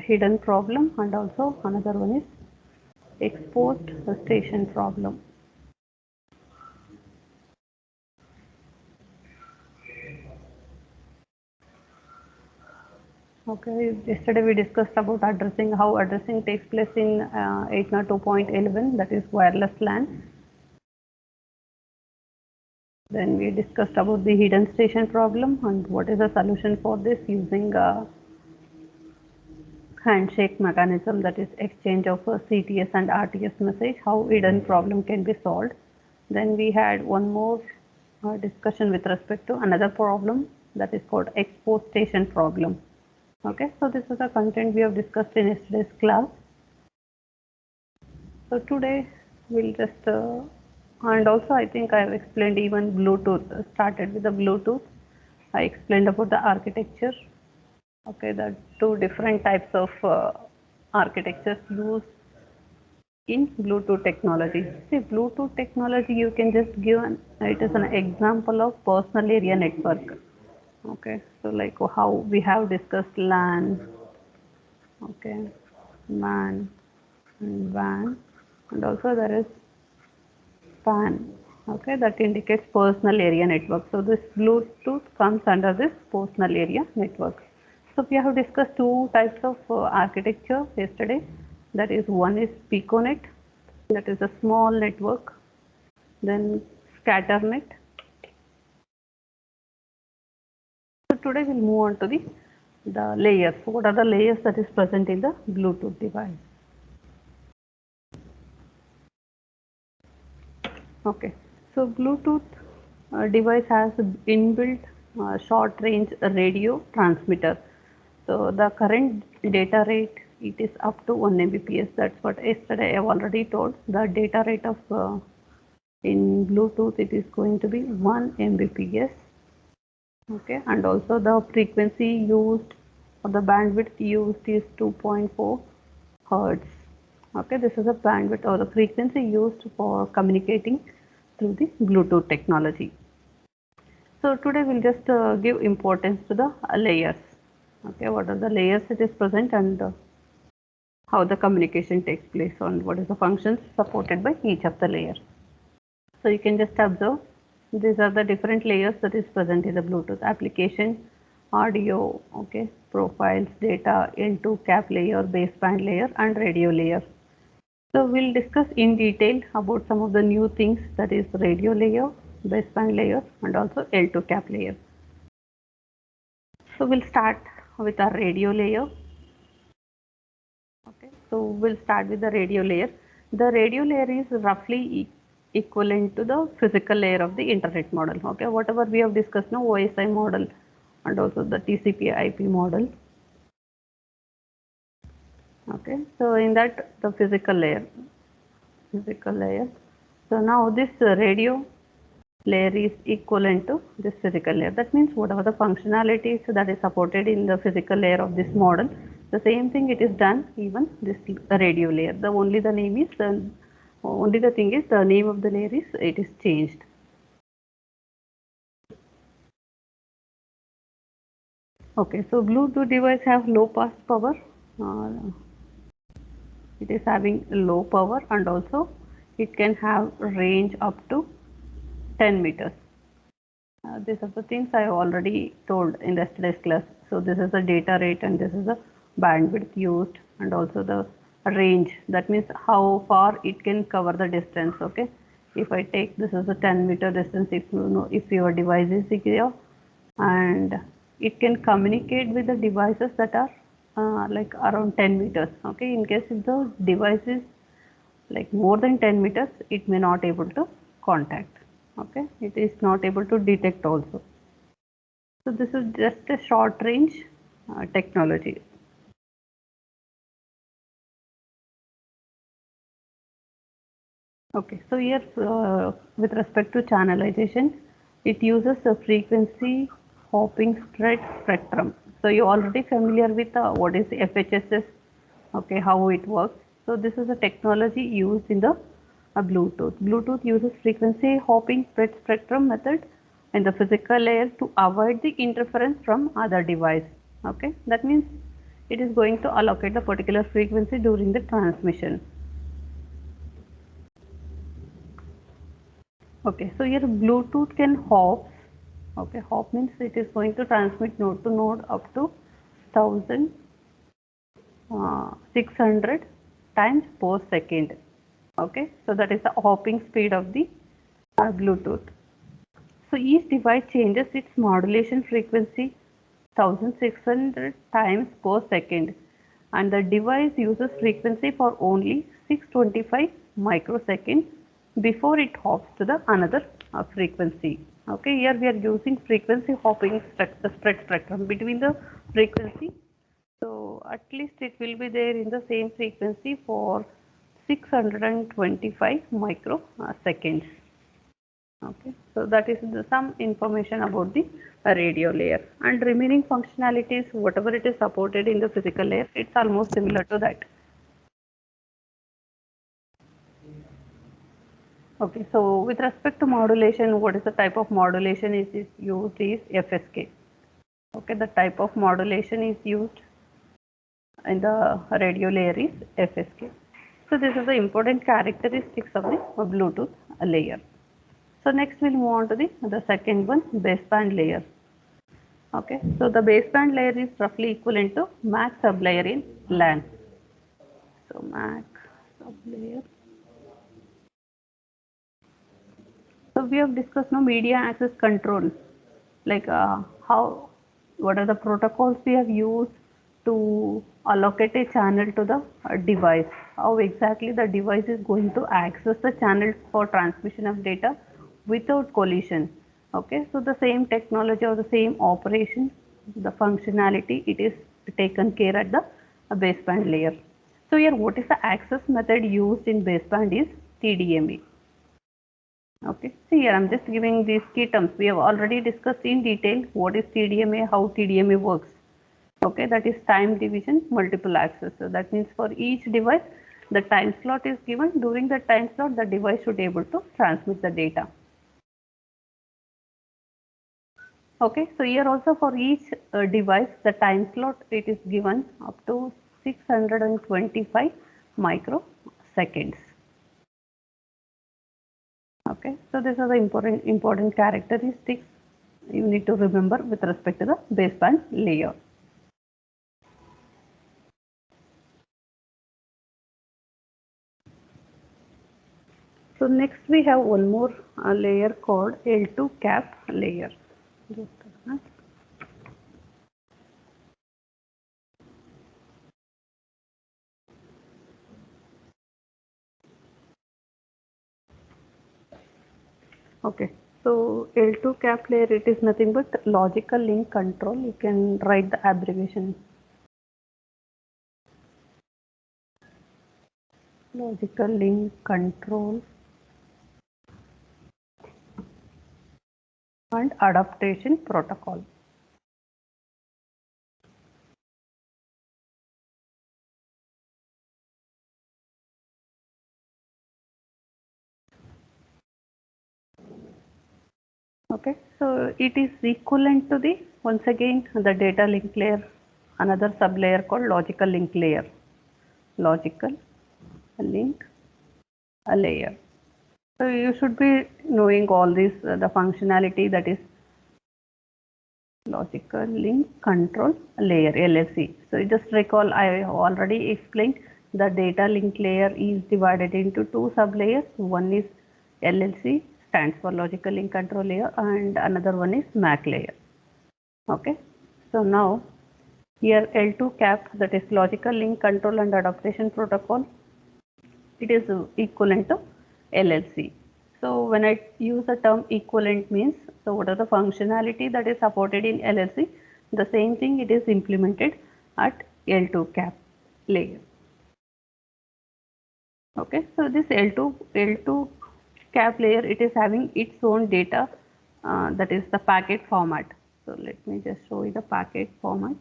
hidden problem, and also another one is exposed station problem. Okay, yesterday we discussed about addressing, how addressing takes place in 802.11, that is wireless LAN. Then we discussed about the hidden station problem and what is the solution for this using handshake mechanism, that is exchange of CTS and RTS message, how hidden problem can be solved. Then we had one more discussion with respect to another problem, that is called export station problem. Okay, so this is the content we have discussed in yesterday's class. So today we'll just and also I think I have explained even Bluetooth, started with the Bluetooth. I explained about the architecture. Okay, the two different types of architectures used in Bluetooth technology. See, Bluetooth technology, you can just give it is an example of personal area network. Okay, so like how we have discussed LAN, okay, MAN and WAN, and also there is PAN. Okay, that indicates personal area network. So this Bluetooth comes under this personal area network. So we have discussed two types of architecture yesterday. That is, one is Piconet, that is a small network. Then Scatternet. So today we'll move on to the layers. What are the layers that is present in the Bluetooth device? Okay, so Bluetooth device has inbuilt short range radio transmitter. So the current data rate, it is up to 1 Mbps. That's what yesterday I have already told. The data rate of in Bluetooth, it is going to be 1 Mbps. Okay, and also the frequency used or the bandwidth used is 2.4 Hertz. Okay, this is a bandwidth or the frequency used for communicating through the Bluetooth technology. So today we'll just give importance to the layers. Okay, what are the layers it is present and how the communication takes place and what is the functions supported by each of the layers. So you can just observe, these are the different layers that is present in the Bluetooth application, audio, okay, profiles, data, L2 cap layer, baseband layer and radio layer. So we'll discuss in detail about some of the new things, that is radio layer, baseband layer and also L2 cap layer. So we'll start with our radio layer. Okay, so we'll start with the radio layer. The radio layer is roughly equivalent to the physical layer of the internet model. Okay, whatever we have discussed now, OSI model and also the TCP/IP model. Okay, so in that the physical layer. So now this radio layer is equivalent to this physical layer. That means whatever the functionalities that is supported in the physical layer of this model, the same thing it is done even this radio layer. The only the name is only the thing is the name of the layer is it is changed. Okay, so Bluetooth device have low pass power. It is having low power and also it can have range up to 10 meters. These are the things I have already told in yesterday's class. So this is the data rate and this is the bandwidth used and also the range. That means how far it can cover the distance. Okay, if I take this as a 10-meter distance, if you know, if your device is secure and it can communicate with the devices that are like around 10 meters. Okay, in case if the device is like more than 10 meters, it may not able to contact. Okay, it is not able to detect also. So this is just a short range technology. Okay, so here with respect to channelization, it uses a frequency hopping spread spectrum. So you already familiar with what is FHSS, okay, how it works. So this is a technology used in the Bluetooth. Bluetooth uses frequency hopping spread spectrum method in the physical layer to avoid the interference from other device. Okay, that means it is going to allocate the particular frequency during the transmission. Okay, so here Bluetooth can hop. Okay, hop means it is going to transmit node to node up to 1600 times per second. Okay, so that is the hopping speed of the Bluetooth. So each device changes its modulation frequency 1600 times per second, and the device uses frequency for only 625 microseconds before it hops to the another frequency. Okay, here we are using frequency hopping spread spectrum between the frequency. So at least it will be there in the same frequency for 625 microseconds. Okay, so that is some information about the radio layer, and remaining functionalities, whatever it is supported in the physical layer, it's almost similar to that. Okay, so with respect to modulation, what is the type of modulation is used is FSK. Okay, the type of modulation is used in the radio layer is FSK. So this is the important characteristics of the Bluetooth layer. So next we'll move on to the second one, baseband layer. Okay, so the baseband layer is roughly equivalent to MAC sublayer in LAN. So MAC sublayer. So we have discussed now media access control, like what are the protocols we have used to allocate a channel to the device, how exactly the device is going to access the channel for transmission of data without collision. Okay, so the same technology or the same operation, the functionality, it is taken care at the baseband layer. So here what is the access method used in baseband is TDMA. Okay, see here I'm just giving these key terms. We have already discussed in detail what is TDMA, how TDMA works. Okay, that is time division multiple access. So that means for each device the time slot is given. During the time slot the device should be able to transmit the data. Okay, so here also for each device the time slot it is given up to 625 microseconds. Okay, so these are the important characteristics you need to remember with respect to the baseband layer. So next we have one more layer called L2 cap layer. Okay, so L2 cap layer, it is nothing but logical link control. You can write the abbreviation. Logical link control and adaptation protocol. Okay, so it is equivalent to the, once again, the data link layer, another sub layer called logical link layer. Logical link layer. So you should be knowing all this, the functionality, that is logical link control layer, LLC. So you just recall, I already explained the data link layer is divided into two sub layers. One is LLC, stands for logical link control layer, and another one is MAC layer. Okay, so now here L2 cap, that is logical link control and adaptation protocol, it is equivalent to LLC. So when I use the term equivalent means, so what are the functionality that is supported in LLC, the same thing it is implemented at L2 cap layer. Okay, so this L2 cap layer, it is having its own data, that is the packet format. So let me just show you the packet format.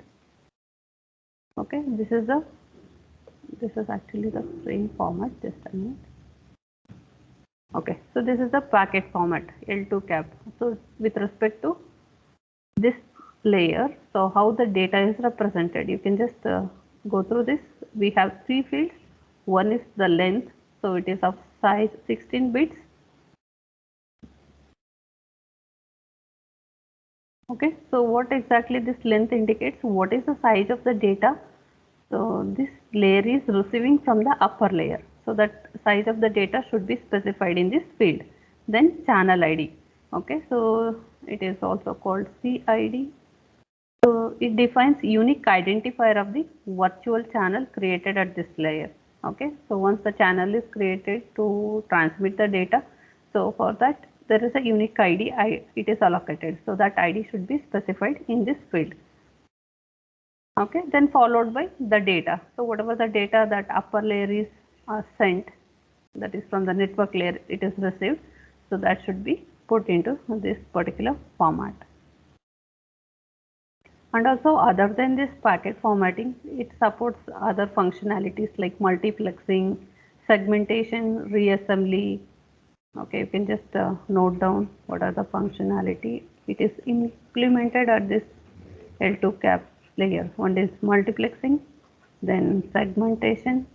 Okay, this is actually the frame format, just a minute. Okay, so this is the packet format, L2 cap. So with respect to this layer. So how the data is represented, you can just go through this. We have three fields. One is the length, so it is of size 16 bits. Okay, so what exactly this length indicates? What is the size of the data? So this layer is receiving from the upper layer. So that size of the data should be specified in this field. Then channel ID. Okay, so it is also called CID. So it defines unique identifier of the virtual channel created at this layer. Okay, so once the channel is created to transmit the data, so for that there is a unique ID, it is allocated. So that ID should be specified in this field. Okay, then followed by the data. So whatever the data that upper layer is sent, that is from the network layer, it is received. So that should be put into this particular format. And also, other than this packet formatting, it supports other functionalities like multiplexing, segmentation, reassembly. Okay, you can just note down what are the functionality. It is implemented at this L2 cap layer. One is multiplexing, then segmentation.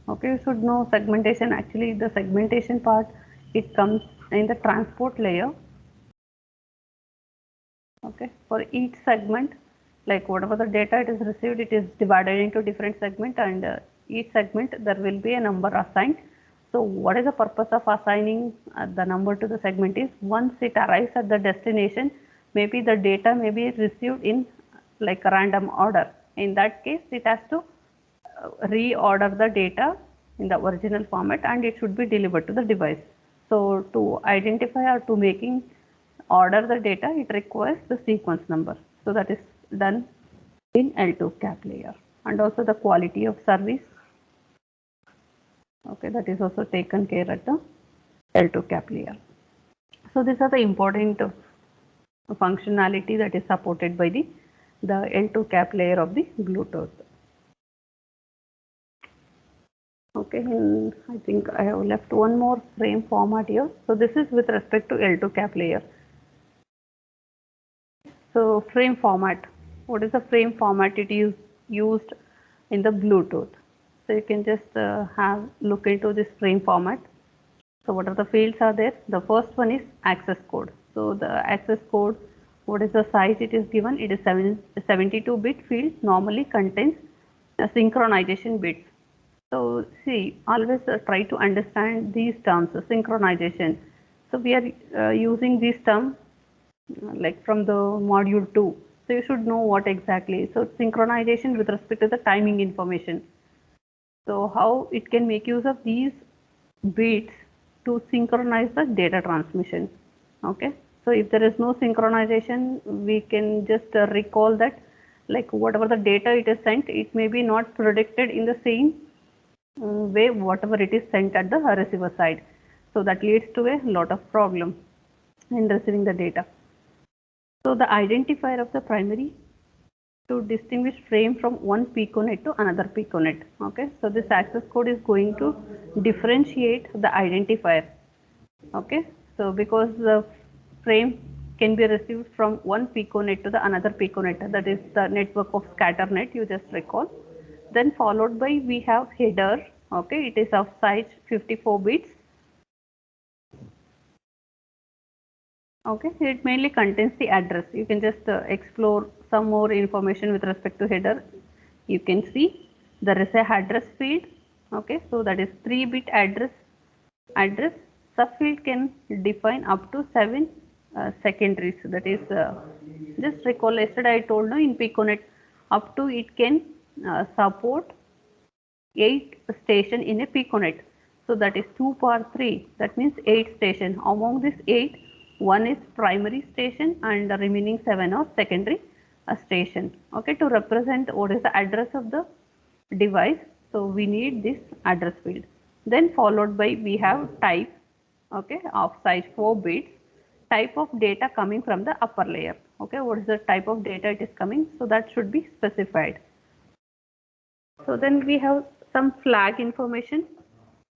Okay, you should know segmentation. Actually, the segmentation part, it comes in the transport layer. Okay, for each segment, like whatever the data it is received, it is divided into different segment, and each segment there will be a number assigned. So what is the purpose of assigning the number to the segment is, once it arrives at the destination, maybe the data may be received in like a random order. In that case, it has to reorder the data in the original format, and it should be delivered to the device. So to identify or to making order the data, it requires the sequence number. So that is done in L2 cap layer. And also the quality of service. Okay, that is also taken care at the L2 cap layer. So these are the important functionality that is supported by the L2 cap layer of the Bluetooth. Okay, and I think I have left one more frame format here. So this is with respect to L2 cap layer. So frame format, what is the frame format it is used in the Bluetooth? So you can just have look into this frame format. So what are the fields are there? The first one is access code. So the access code, what is the size it is given? It is 72-bit field, normally contains synchronization bits. So see, always try to understand these terms, synchronization. So we are using this term like from the module 2. So you should know what exactly. So synchronization with respect to the timing information. So how it can make use of these bits to synchronize the data transmission. Okay. So if there is no synchronization, we can just recall that like whatever the data it is sent, it may be not predicted in the same way whatever it is sent at the receiver side. So that leads to a lot of problem in receiving the data. So the identifier of the primary to distinguish frame from one piconet to another piconet. Okay, so this access code is going to differentiate the identifier. Okay, so because the frame can be received from one piconet to the another piconet, that is the network of scatter net, you just recall. Then followed by we have header. Okay, it is of size 54 bits. Okay, it mainly contains the address. You can just explore some more information with respect to header. You can see there is a address field. Okay, so that is 3-bit address. Subfield can define up to 7 secondaries. That is just recall yesterday I told you in Piconet up to it can support 8 station in a piconet. So that is 2 power 3. That means 8 station. Among this 8, one is primary station and the remaining 7 are secondary station. Okay, to represent what is the address of the device. So we need this address field. Then followed by we have type. Okay, of size 4 bits. Type of data coming from the upper layer. Okay, what is the type of data it is coming? So that should be specified. So then we have some flag information.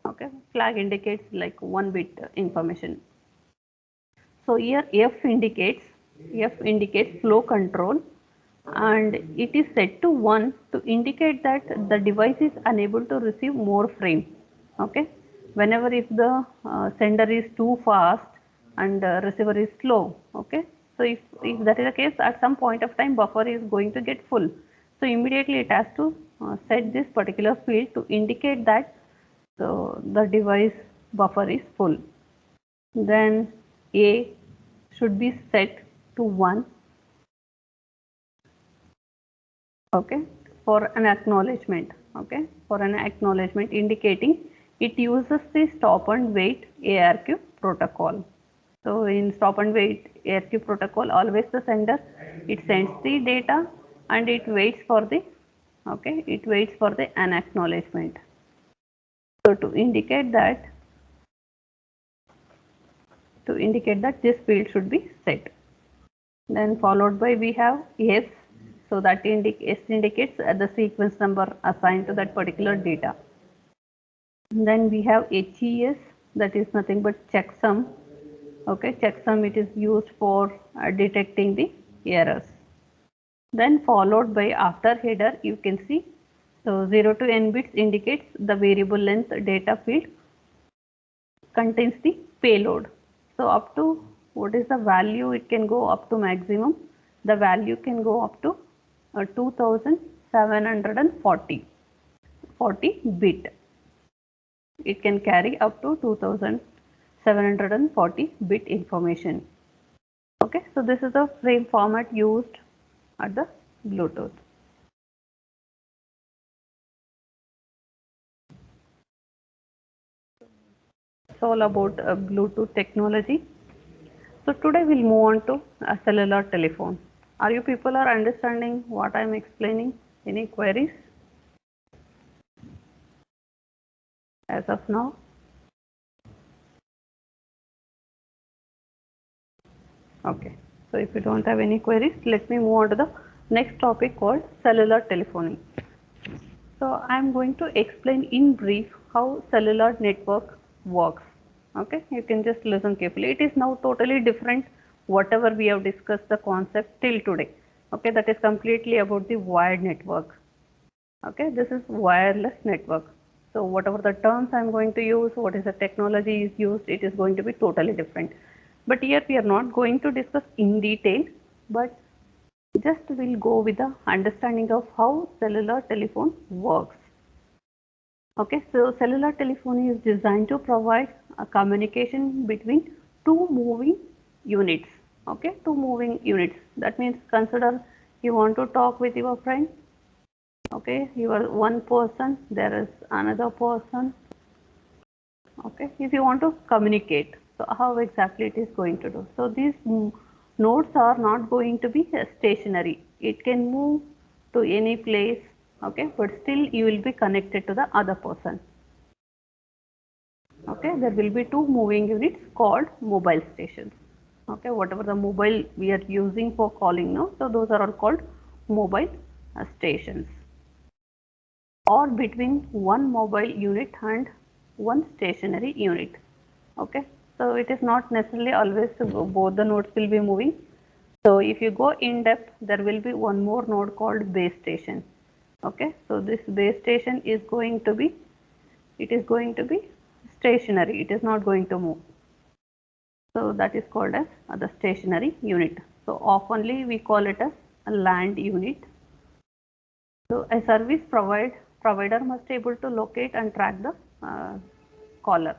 Okay, flag indicates like 1-bit information. So here F indicates flow control, and it is set to 1 to indicate that the device is unable to receive more frame. Okay, whenever if the sender is too fast and receiver is slow. Okay, so if that is the case, at some point of time buffer is going to get full, so immediately it has to set this particular field to indicate that the device buffer is full. Then A should be set to 1, okay, for an acknowledgement, okay, for an acknowledgement indicating it uses the stop and wait ARQ protocol. So in stop and wait ARQ protocol, always the sender, it sends the data and it waits for the, okay, it waits for the an acknowledgement. So to indicate that this field should be set. Then followed by we have S, so that S indicates the sequence number assigned to that particular data. And then we have HES, that is nothing but checksum. Okay, checksum, it is used for detecting the errors. Then followed by after header, you can see, so 0 to n bits indicates the variable length data field contains the payload. So up to, what is the value, it can go up to maximum, the value can go up to 2740 bit. It can carry up to 2740 bit information. Okay, so this is the frame format used at the Bluetooth. It's all about Bluetooth technology. So today we'll move on to a cellular telephone. Are you people are understanding what I am explaining? Any queries as of now? Okay, so if you don't have any queries, let me move on to the next topic called cellular telephony. So I am going to explain in brief how cellular network works. Okay, you can just listen carefully. It is now totally different whatever we have discussed the concept till today. Okay, that is completely about the wired network. Okay, this is wireless network. So whatever the terms I am going to use, what is the technology is used, it is going to be totally different. But here we are not going to discuss in detail, but just we'll go with the understanding of how cellular telephone works. Okay, so cellular telephony is designed to provide a communication between two moving units. Okay, two moving units. That means consider you want to talk with your friend. Okay, you are one person, there is another person. Okay, if you want to communicate, so how exactly it is going to do? So these nodes are not going to be stationary. It can move to any place. Okay, but still you will be connected to the other person. Okay, there will be two moving units called mobile stations. Okay, whatever the mobile we are using for calling now, so those are all called mobile stations, or between one mobile unit and one stationary unit. Okay, so it is not necessarily always both the nodes will be moving. So if you go in depth, there will be one more node called base station. Okay, so this base station is going to be, it is going to be stationary, it is not going to move. So that is called as the stationary unit. So oftenly we call it as a land unit. So a service provider must able to locate and track the caller.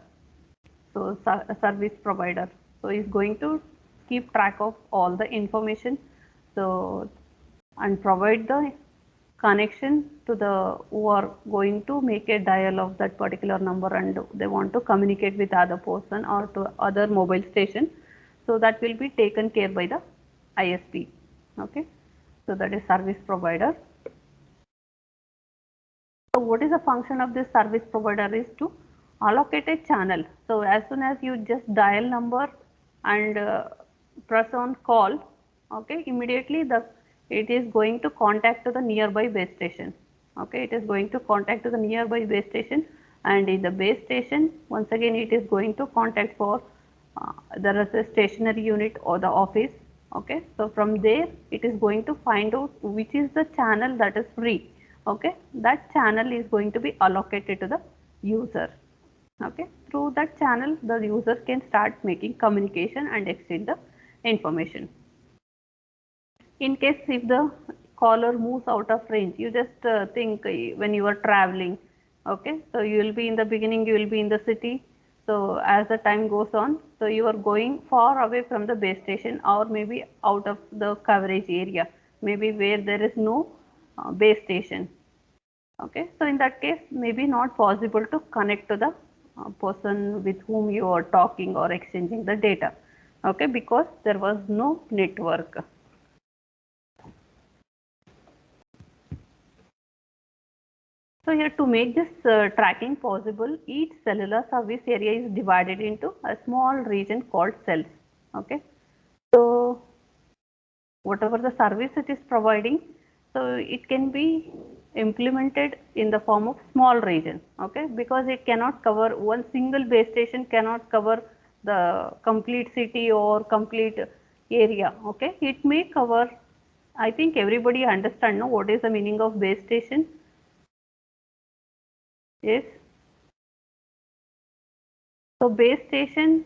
So a service provider, so is going to keep track of all the information, so and provide the connection to the who are going to make a dial of that particular number and they want to communicate with other person or to other mobile station. So that will be taken care by the ISP. Okay, so that is service provider. So what is the function of this service provider is to allocate a channel. So as soon as you just dial number and press on call, okay, immediately it is going to contact to the nearby base station. Okay, it is going to contact to the nearby base station, and in the base station once again it is going to contact for there is a stationary unit or the office. Okay, so from there it is going to find out which is the channel that is free. Okay, that channel is going to be allocated to the user. Okay, through that channel the user can start making communication and exchange the information. In case if the caller moves out of range, you just think when you are traveling. Okay, so you will be in the beginning, you will be in the city. So as the time goes on, so you are going far away from the base station, or maybe out of the coverage area, maybe where there is no base station. Okay, so in that case maybe not possible to connect to the person with whom you are talking or exchanging the data. Okay, because there was no network. So here, to make this tracking possible, each cellular service area is divided into a small region called cells. Okay, so whatever the service it is providing, so it can be implemented in the form of small region. Okay, because it cannot cover, one single base station cannot cover the complete city or complete area. Okay, it may cover, I think everybody understand, no, what is the meaning of base station? Yes. So base station,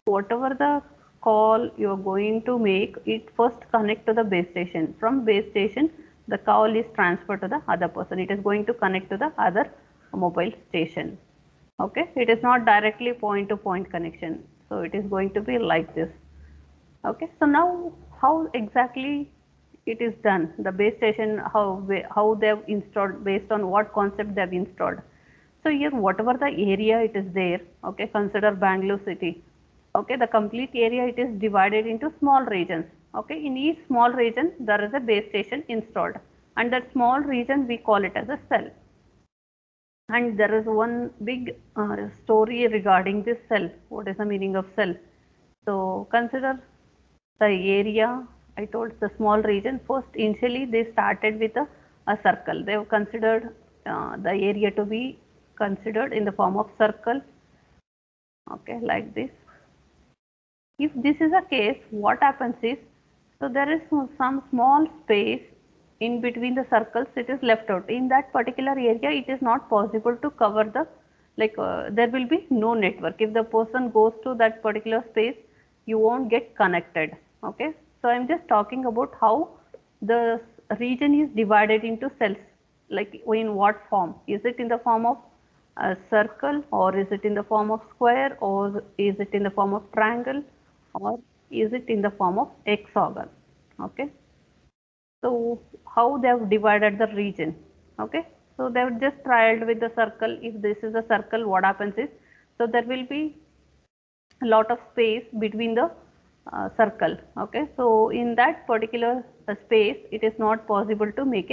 whatever the call you are going to make, it first connect to the base station. From base station, the call is transferred to the other person. It is going to connect to the other mobile station. Okay, it is not directly point to point connection. So it is going to be like this. Okay, so now how exactly it is done? The base station, how they have installed, based on what concept they have installed. So here whatever the area it is there, okay, consider Bangalore city. Okay, the complete area it is divided into small regions. Okay, in each small region there is a base station installed, and that small region we call it as a cell. And there is one big story regarding this cell. What is the meaning of cell? So consider the area, I told the small region. First, initially they started with a circle. They have considered the area to be considered in the form of circle. Okay, like this. If this is a case, what happens is, so there is some small space in between the circles, it is left out. In that particular area, it is not possible to cover the, like there will be no network. If the person goes to that particular space, you won't get connected. Okay, so I am just talking about how the region is divided into cells, like in what form. Is it in the form of a circle, or is it in the form of square, or is it in the form of triangle, or is it in the form of hexagon? Okay, so how they have divided the region? Okay, so they have just tried with the circle. If this is a circle, what happens is, so there will be a lot of space between the circle. Okay, so in that particular space, it is not possible to make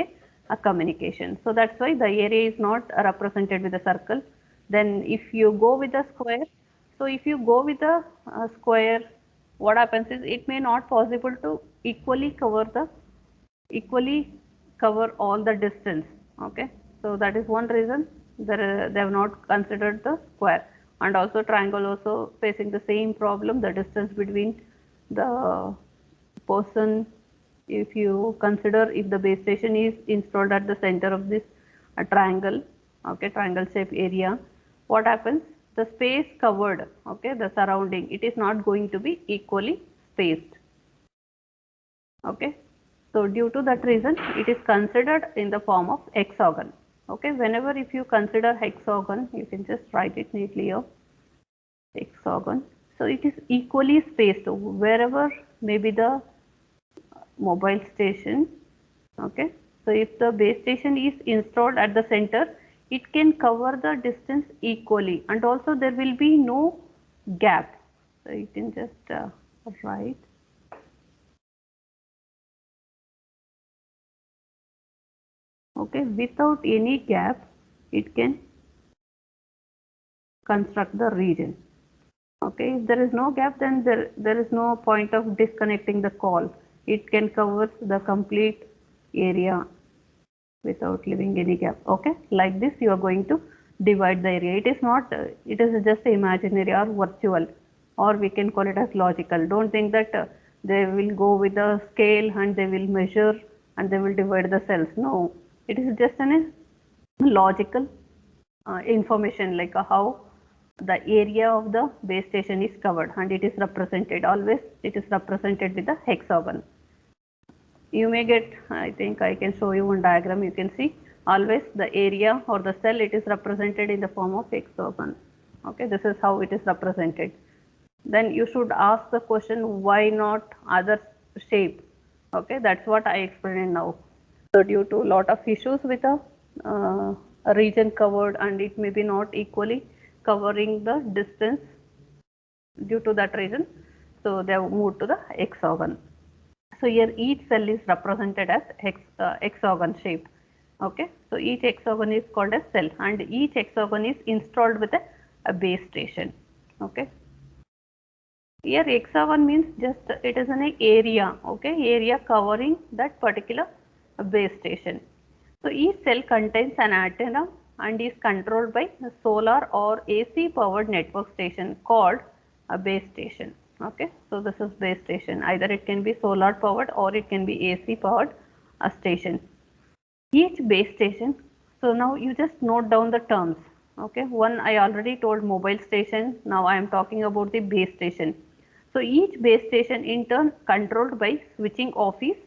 a communication. So that's why the area is not represented with a circle. Then if you go with a square, so if you go with a square, what happens is, it may not possible to equally cover all the distance. Okay, so that is one reason they have not considered the square. And also triangle also facing the same problem, the distance between the person. If you consider, if the base station is installed at the center of this triangle, okay, triangle shape area, what happens, the space covered, okay, the surrounding, it is not going to be equally spaced. Okay, so due to that reason, it is considered in the form of hexagon. Okay, whenever if you consider hexagon, you can just write it neatly here, hexagon. So it is equally spaced wherever may be the mobile station. Okay, so if the base station is installed at the center, it can cover the distance equally, and also there will be no gap. So you can just write. Okay, without any gap, it can construct the region. Okay, if there is no gap, then there is no point of disconnecting the call. It can cover the complete area without leaving any gap. Okay, like this you are going to divide the area. It is not, it is just imaginary or virtual. or we can call it as logical. Don't think that they will go with the scale and they will measure and they will divide the cells. No, it is just an logical information, like how the area of the base station is covered, and it is represented, always it is represented with the hexagon. You may get, I think I can show you one diagram. You can see always the area or the cell, it is represented in the form of hexagon. Okay, this is how it is represented. Then you should ask the question, why not other shape? Okay, that's what I explained now. So due to lot of issues with a region covered, and it may be not equally covering the distance due to that reason, so they have moved to the hexagon. So here each cell is represented as hexagon shape. Okay, so each hexagon is called as cell, and each hexagon is installed with a base station. Okay, here hexagon means just it is an area. Okay, area covering that particular base station. So each cell contains an antenna and is controlled by a solar or AC powered network station called a base station. Okay, so this is base station. Either it can be solar powered or it can be AC powered a station. Each base station. So now you just note down the terms. Okay, one I already told, mobile station. Now I am talking about the base station. So each base station in turn controlled by switching office,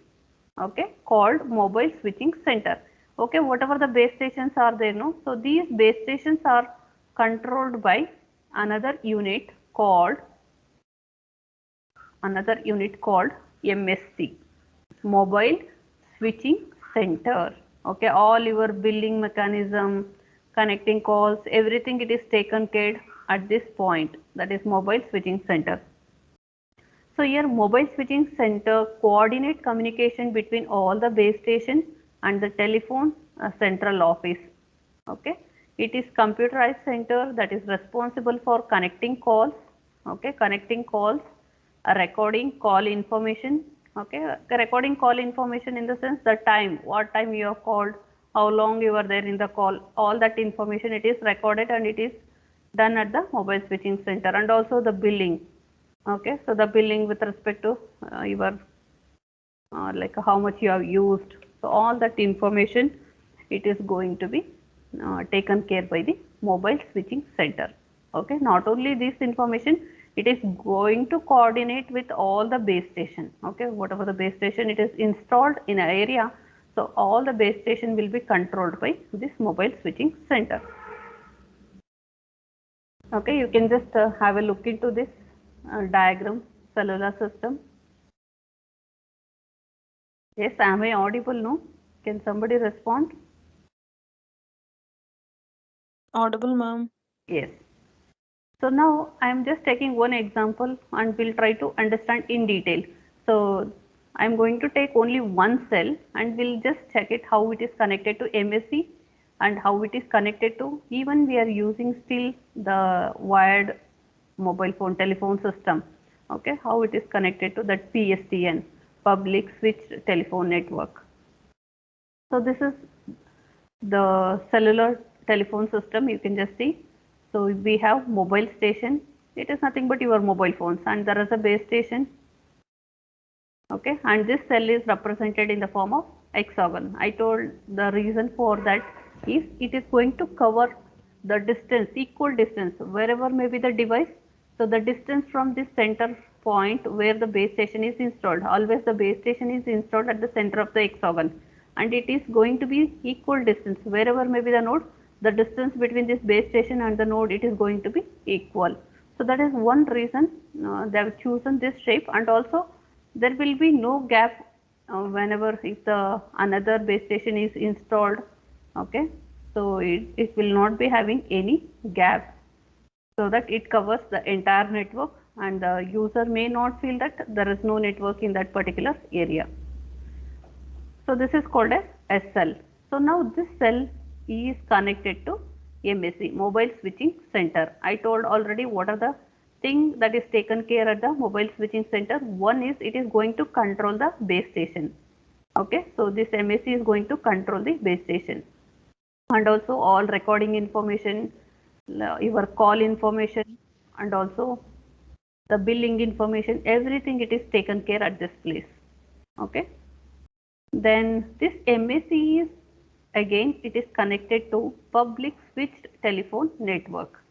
okay, called mobile switching center. Okay, whatever the base stations are there, no, so these base stations are controlled by another unit called MSC, mobile switching center. Okay, all your billing mechanism, connecting calls, everything it is taken care at this point, that is mobile switching center. So here mobile switching center coordinate communication between all the base station and the telephone central office. Okay, it is computerized center that is responsible for connecting calls. Okay, connecting calls, recording call information. Okay, recording call information in the sense the time, what time you have called, how long you were there in the call, all that information it is recorded and it is done at the mobile switching center. And also the billing. Okay, so the billing with respect to your like how much you have used, so all that information it is going to be taken care by the mobile switching center. Okay, not only this information, it is going to coordinate with all the base station. Okay, whatever the base station it is installed in an area, so all the base station will be controlled by this mobile switching center. Okay, you can just have a look into this diagram, cellular system. Yes, am I audible? No? Can somebody respond? Audible, ma'am. Yes. So now I am just taking one example and we'll try to understand in detail. So I am going to take only one cell and we'll just check it how it is connected to MSC and how it is connected to, even we are using still the wired mobile phone telephone system. Okay, how it is connected to that PSTN, public switch telephone network. So this is the cellular telephone system, you can just see. So we have mobile station, it is nothing but your mobile phones, and there is a base station. Okay, and this cell is represented in the form of hexagon. I told the reason for that is it is going to cover the distance, equal distance, wherever may be the device. So the distance from this center point where the base station is installed, always the base station is installed at the center of the hexagon, and it is going to be equal distance wherever may be the node, the distance between this base station and the node, it is going to be equal. So that is one reason they have chosen this shape. And also there will be no gap whenever if the another base station is installed. Okay, so it will not be having any gap, so that it covers the entire network and the user may not feel that there is no network in that particular area. So this is called as SL. So now this cell is connected to MSC, mobile switching center. I told already what are the thing that is taken care at the mobile switching center. One is it is going to control the base station. Okay, so this MSC is going to control the base station, and also all recording information, your call information, and also the billing information, everything it is taken care at this place. Okay. Then this MAC is, again it is connected to public switched telephone network.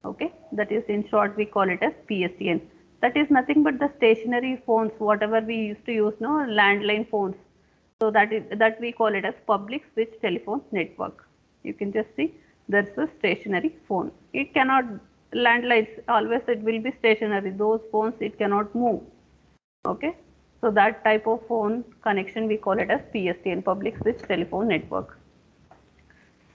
Okay, that is in short we call it as PSTN. That is nothing but the stationary phones, whatever we used to use, no, landline phones. So that we call it as public switched telephone network. You can just see there's a stationary phone. It cannot, landlines always it will be stationary. Those phones it cannot move. Okay, so that type of phone connection we call it as PSTN, public switched telephone network.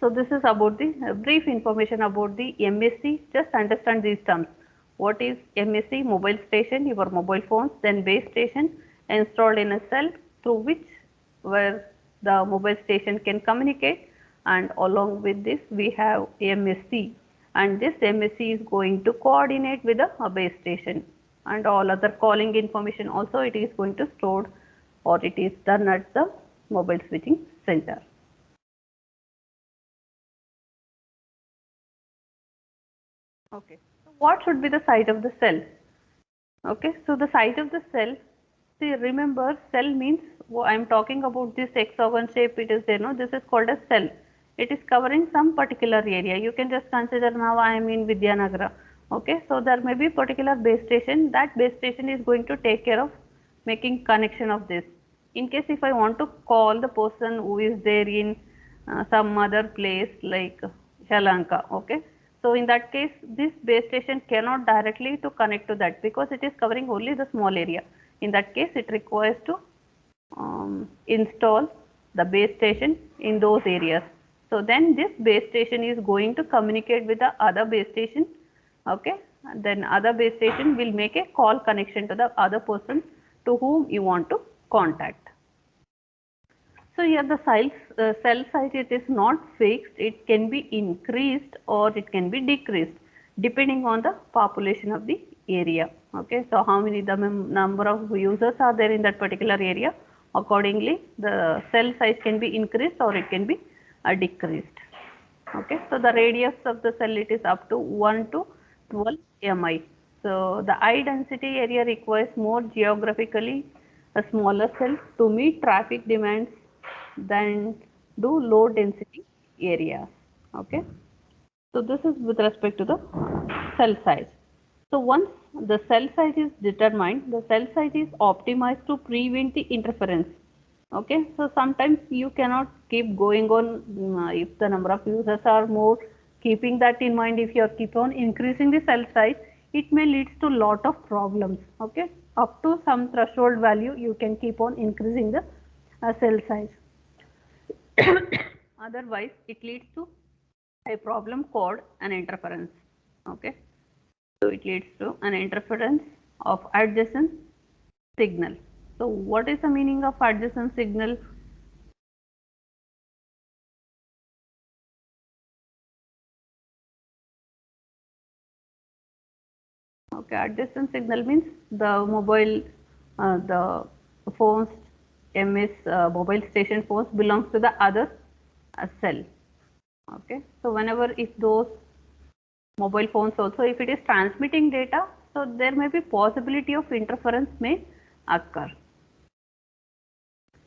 So this is about the brief information about the MSC. Just understand these terms. What is MSC? Mobile station, your mobile phones, then base station installed in a cell through which where the mobile station can communicate, and along with this we have MSC, and this MSC is going to coordinate with the base station, and all other calling information also it is going to stored or it is done at the mobile switching center. Okay, so what should be the site of the cell? Okay, so the site of the cell, see remember cell means, I am talking about this hexagon shape it is there, no, this is called a cell. It is covering some particular area. You can just consider now I am in Vidyanagara. Okay, so there may be particular base station, that base station is going to take care of making connection of this. In case if I want to call the person who is there in some other place like Sri Lanka, okay, so in that case this base station cannot directly to connect to that because it is covering only the small area. In that case it requires to install the base station in those areas. So then this base station is going to communicate with the other base station. Okay, and then other base station will make a call connection to the other person to whom you want to contact. So here the cell size it is not fixed, it can be increased or it can be decreased depending on the population of the area. Okay, so how many the number of users are there in that particular area, accordingly the cell size can be increased or it can be decreased. Okay, so the radius of the cell it is up to 1 to 12 mi. So the high density area requires more geographically a smaller cell to meet traffic demands than do low density areas. Okay, so this is with respect to the cell size. So once the cell size is determined, the cell size is optimized to prevent the interference. Okay, so sometimes you cannot keep going on if the number of users are more. Keeping that in mind, if you are keep on increasing the cell size, it may lead to lot of problems. Okay, up to some threshold value, you can keep on increasing the cell size. Otherwise, it leads to a problem called an interference. Okay, so it leads to an interference of adjacent signal. So what is the meaning of adjacent signal? Okay, adjacent signal means the mobile, the phones, MS mobile station phones belongs to the other cell. Okay, so whenever if those mobile phones also if it is transmitting data, so there may be possibility of interference may occur.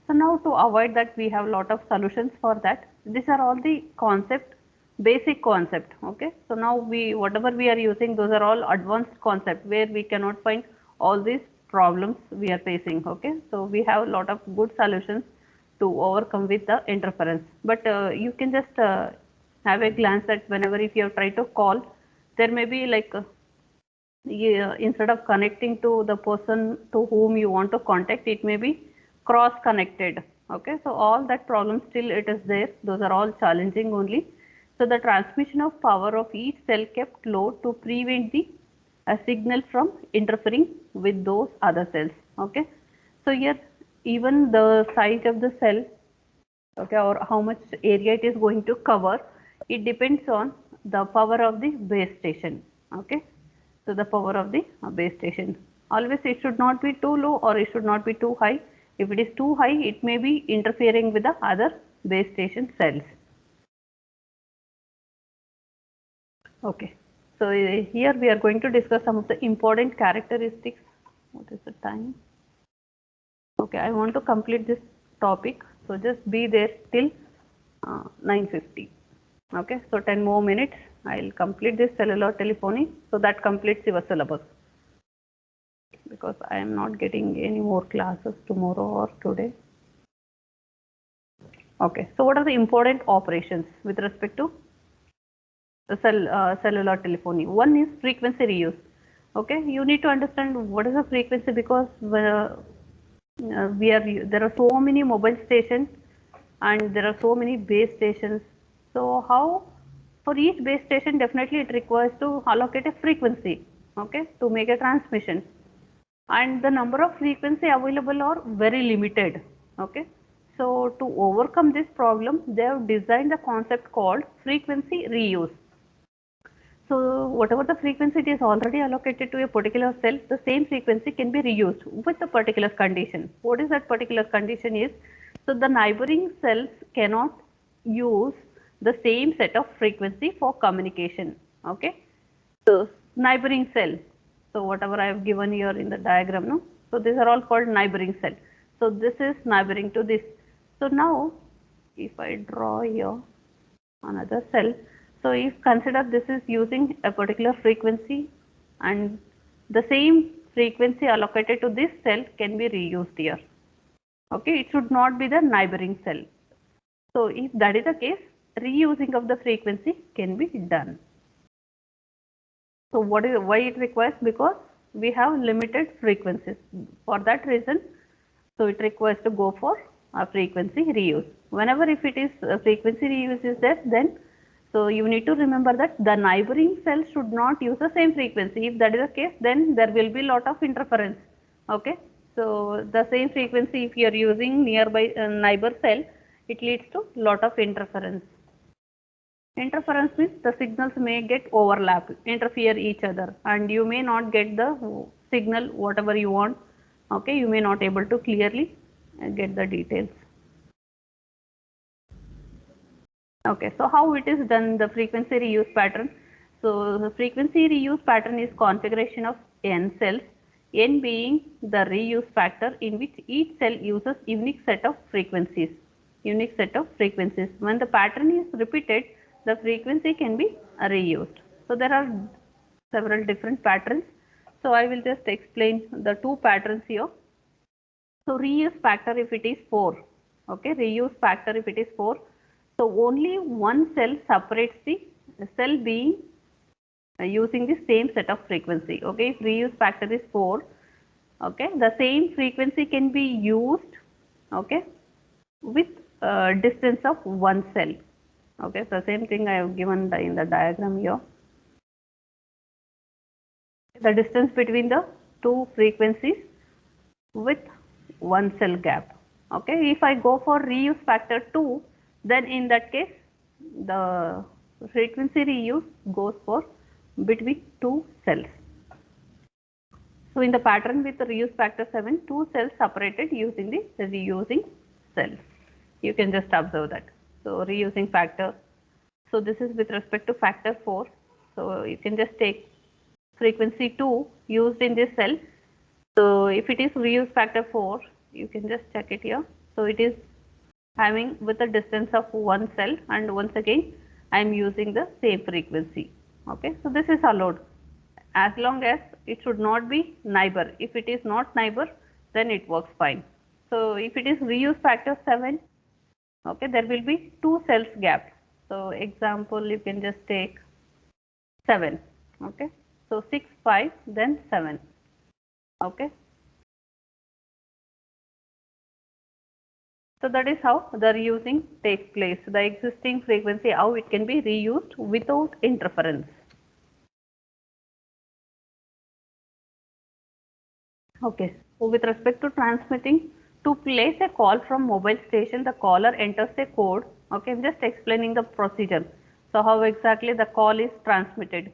So now to avoid that we have lot of solutions for that. These are all the concept, basic concept. Okay, so now we whatever we are using those are all advanced concept where we cannot find all these problems we are facing. Okay, so we have a lot of good solutions to overcome with the interference. But you can just have a glance at whenever if you try to call, there may be like yeah, instead of connecting to the person to whom you want to contact, it may be cross connected. Okay, so all that problem still it is there. Those are all challenging only. So the transmission of power of each cell kept low to prevent the signal from interfering with those other cells. Okay, so here even the size of the cell, okay, or how much area it is going to cover, it depends on the power of the base station. Okay, so the power of the base station, always it should not be too low or it should not be too high. If it is too high, it may be interfering with the other base station cells. Okay, So here we are going to discuss some of the important characteristics. What is the time? Okay, I want to complete this topic, so just be there till 9:50. Okay, so 10 more minutes. I'll complete this cellular telephony, so that completes your syllabus. Because I am not getting any more classes tomorrow or today. Okay, so what are the important operations with respect to the cellular telephony? One is frequency reuse. Okay, you need to understand what is the frequency, because there are so many mobile stations and there are so many base stations. So how, for each base station definitely it requires to allocate a frequency, okay, to make a transmission, and the number of frequency available are very limited. Okay, so to overcome this problem they have designed the concept called frequency reuse. So whatever the frequency it is already allocated to a particular cell, the same frequency can be reused with a particular condition. What is that particular condition is? So the neighboring cells cannot use the same set of frequency for communication. Okay. So neighboring cell. So whatever I have given here in the diagram, no. So these are all called neighboring cell. So this is neighboring to this. So now if I draw here another cell, so if consider this is using a particular frequency and the same frequency allocated to this cell can be reused here. Okay, it should not be the neighboring cell. So if that is the case, reusing of the frequency can be done. So why it requires? Because we have limited frequencies. For that reason, so it requires to go for a frequency reuse. Whenever if it is frequency reuse is there, then so you need to remember that the neighboring cells should not use the same frequency. If that is the case, then there will be lot of interference. Okay, so the same frequency if you are using nearby neighbor cell, it leads to lot of interference. Interference means the signals may get overlap, interfere each other, and you may not get the signal whatever you want. Okay, you may not able to clearly get the details. Okay, so how it is done, the frequency reuse pattern? So the frequency reuse pattern is configuration of n cells, n being the reuse factor in which each cell uses unique set of frequencies. Unique set of frequencies. When the pattern is repeated, the frequency can be reused. So there are several different patterns. So I will just explain the two patterns here. So reuse factor if it is 4, okay, reuse factor if it is 4, so only one cell separates the cell being using the same set of frequency. Okay, if reuse factor is 4, okay, the same frequency can be used, okay, with distance of one cell. Okay, so same thing I have given in the diagram here. The distance between the two frequencies with one cell gap. Okay, if I go for reuse factor 2, then in that case the frequency reuse goes for between two cells. So in the pattern with the reuse factor 7, two cells separated using the reusing cells. You can just observe that. So reusing factor. So this is with respect to factor 4. So you can just take frequency 2 used in this cell. So if it is reuse factor 4, you can just check it here. So it is having with a distance of one cell, and once again I am using the same frequency. Okay, so this is allowed as long as it should not be neighbor. If it is not neighbor, then it works fine. So if it is reuse factor 7, okay, there will be two cells gap. So example, you can just take 7. Okay, so 6, 5, then 7. Okay, so that is how the reusing takes place. The existing frequency, how it can be reused without interference. Okay, so with respect to transmitting, to place a call from mobile station, the caller enters a code. Okay, I'm just explaining the procedure. So how exactly the call is transmitted.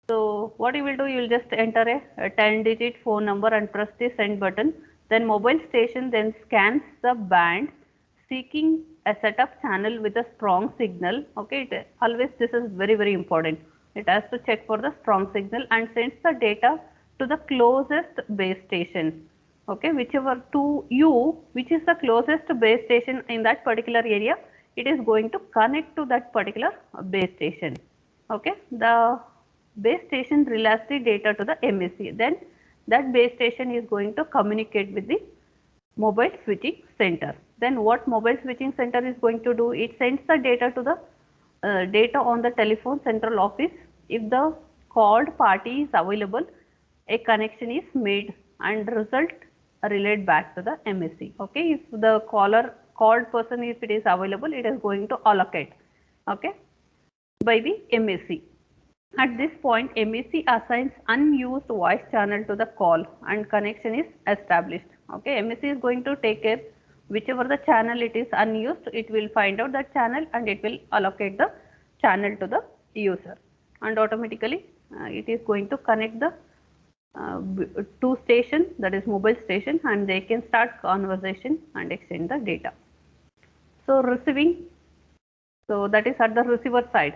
So what you will do, you will just enter a 10-digit phone number and press the send button. Then mobile station then scans the band, seeking a setup channel with a strong signal. Okay, always this is very important. It has to check for the strong signal and sends the data to the closest base station. Okay, whichever to you, which is the closest base station in that particular area, it is going to connect to that particular base station. Okay, the base station relays the data to the MSC. Then that base station is going to communicate with the mobile switching center. Then what mobile switching center is going to do? It sends the data to the data on the telephone central office. If the called party is available, a connection is made and result relayed back to the MSC. Okay, if the called person, if it is available, it is going to allocate, okay, by the MSC. At this point, MEC assigns unused voice channel to the call and connection is established. Okay, MEC is going to take care whichever the channel it is unused, it will find out that channel and it will allocate the channel to the user, and automatically it is going to connect the two station, that is mobile station, and they can start conversation and exchange the data. So receiving, so that is at the receiver side.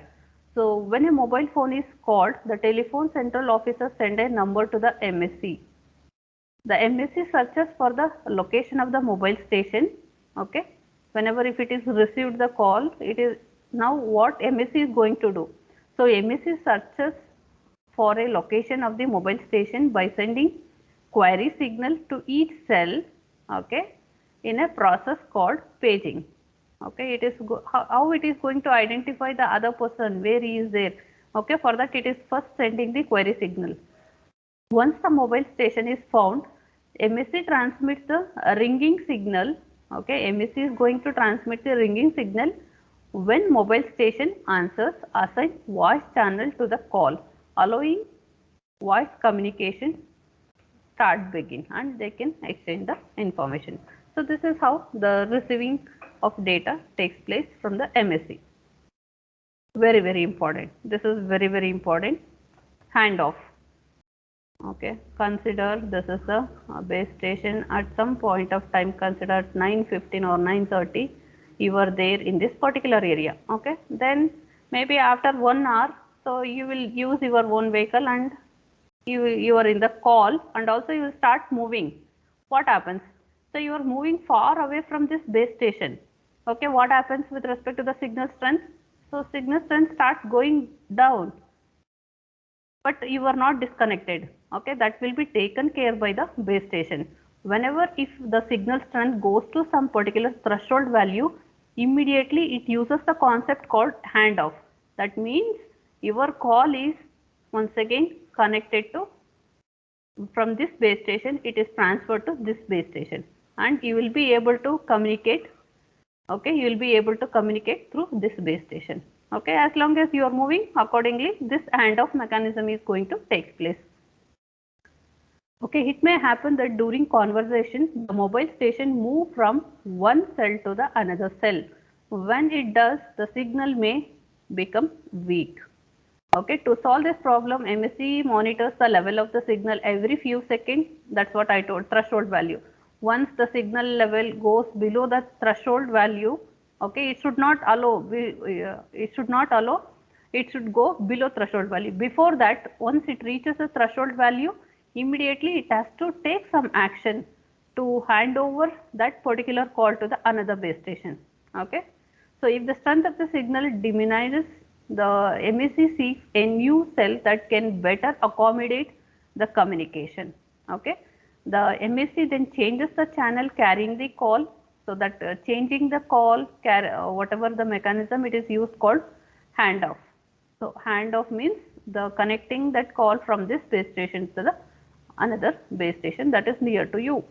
So when a mobile phone is called, the telephone central officer send a number to the MSC. The MSC searches for the location of the mobile station. Okay. Whenever if it is received the call, it is now what MSC is going to do. So MSC searches for a location of the mobile station by sending query signal to each cell. Okay, in a process called paging. Okay, it is how it is going to identify the other person, where he is there. Okay, for that it is first sending the query signal. Once the mobile station is found, MSC transmits the ringing signal. Okay, MSC is going to transmit the ringing signal. When mobile station answers, assign voice channel to the call, allowing voice communication start begin, and they can exchange the information. So this is how the receiving of data takes place from the MSC. Very important. This is very important. Handoff. Okay, consider this is the base station. At some point of time, consider 9:15 or 9:30, you were there in this particular area. Okay, then maybe after 1 hour, so you will use your own vehicle and you are in the call, and also you will start moving. What happens? So you are moving far away from this base station. Okay, what happens with respect to the signal strength? So signal strength starts going down, but you are not disconnected. Okay, that will be taken care by the base station. Whenever if the signal strength goes to some particular threshold value, immediately it uses the concept called handoff. That means your call is once again connected to, from this base station it is transferred to this base station, and you will be able to communicate. Okay, you will be able to communicate through this base station. Okay, as long as you are moving accordingly, this handoff mechanism is going to take place. Okay, it may happen that during conversation the mobile station move from one cell to the another cell. When it does, the signal may become weak. Okay, to solve this problem, MSC monitors the level of the signal every few seconds. That's what I told, threshold value. Once the signal level goes below the threshold value, okay, it should not allow, it should go below threshold value. Before that, once it reaches the threshold value, immediately it has to take some action to hand over that particular call to the another base station. Okay, so if the strength of the signal diminishes, the MEC seeks a new cell that can better accommodate the communication. Okay, the MEC then changes the channel carrying the call, so that changing the call, whatever the mechanism it is used, called handoff. So handoff means the connecting that call from this base station to the another base station that is near to you.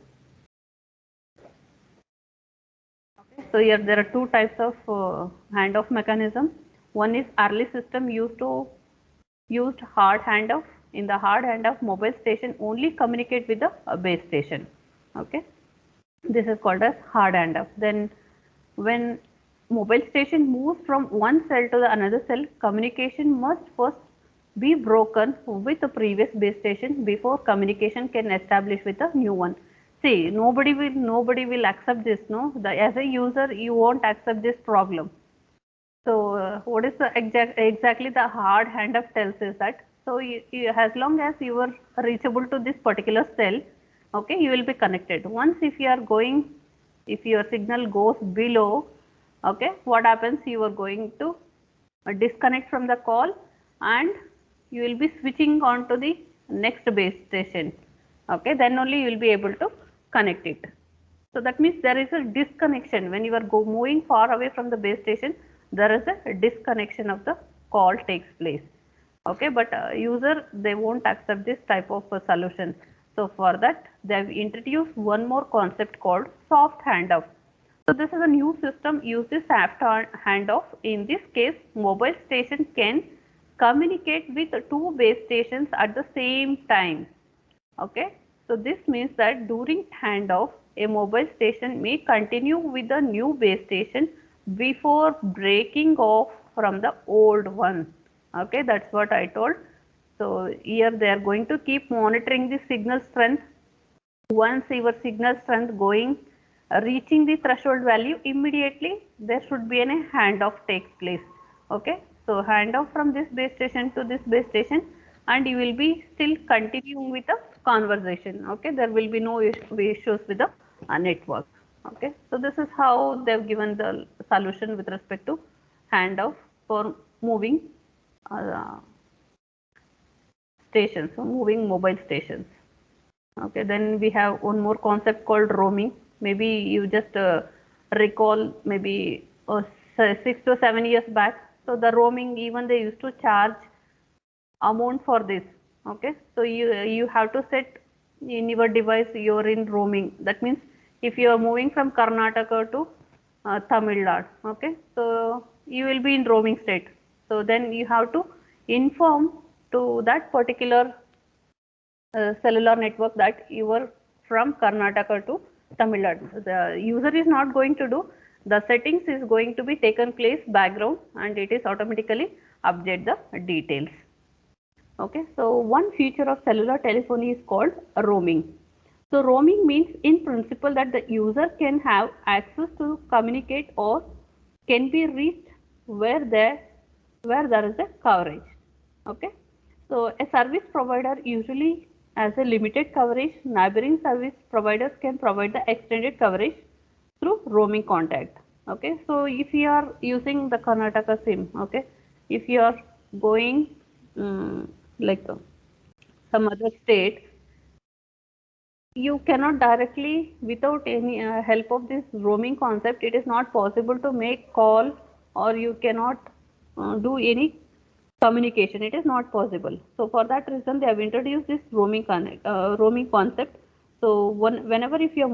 Okay, so here there are two types of handoff mechanism. One is early system used hard handoff. In the hard handoff, mobile station only communicate with the base station. Okay, this is called as hard handoff. Then when mobile station moves from one cell to the another cell, communication must first be broken with the previous base station before communication can establish with the new one. See, nobody will accept this. No, as a user you won't accept this problem. So what is the exactly the hard handoff tells is that, so as long as you are reachable to this particular cell, okay, you will be connected. Once if you are going, if your signal goes below, okay, what happens, you are going to disconnect from the call, and you will be switching on to the next base station, okay, then only you will be able to connect it. So that means there is a disconnection when you are moving far away from the base station. There is a disconnection of the call takes place. Okay, but user, they won't accept this type of solution. So for that they have introduced one more concept called soft handoff. So this is a new system uses soft handoff. In this case, mobile station can communicate with two base stations at the same time. Okay, so this means that during handoff, a mobile station may continue with the new base station before breaking off from the old one. Okay, that's what I told. So here they are going to keep monitoring the signal strength. Once your signal strength going reaching the threshold value, immediately there should be a handoff takes place. Okay, so handoff from this base station to this base station, and you will be still continuing with the conversation. Okay, there will be no issues with the network. Okay, so this is how they have given the solution with respect to handoff for moving uh, stations, so moving mobile stations. Okay, then we have one more concept called roaming. Maybe you just recall, maybe 6 to 7 years back. So the roaming, even they used to charge amount for this. Okay, so you have to set in your device you're in roaming. That means if you are moving from Karnataka to Tamil Nadu, okay, so you will be in roaming state. So then you have to inform to that particular cellular network that you were from Karnataka to Tamil Nadu. The user is not going to do, the settings is going to be taken place background, and it is automatically update the details. Okay, so one feature of cellular telephony is called roaming. So roaming means in principle that the user can have access to communicate or can be reached where there is a coverage. Okay, so a service provider usually has a limited coverage. Neighboring service providers can provide the extended coverage through roaming contact. Okay, so if you are using the Karnataka SIM, okay, if you are going like some other state, you cannot directly, without any help of this roaming concept, it is not possible to make call, or you cannot do any communication. It is not possible. So for that reason they have introduced this roaming concept. So whenever if you are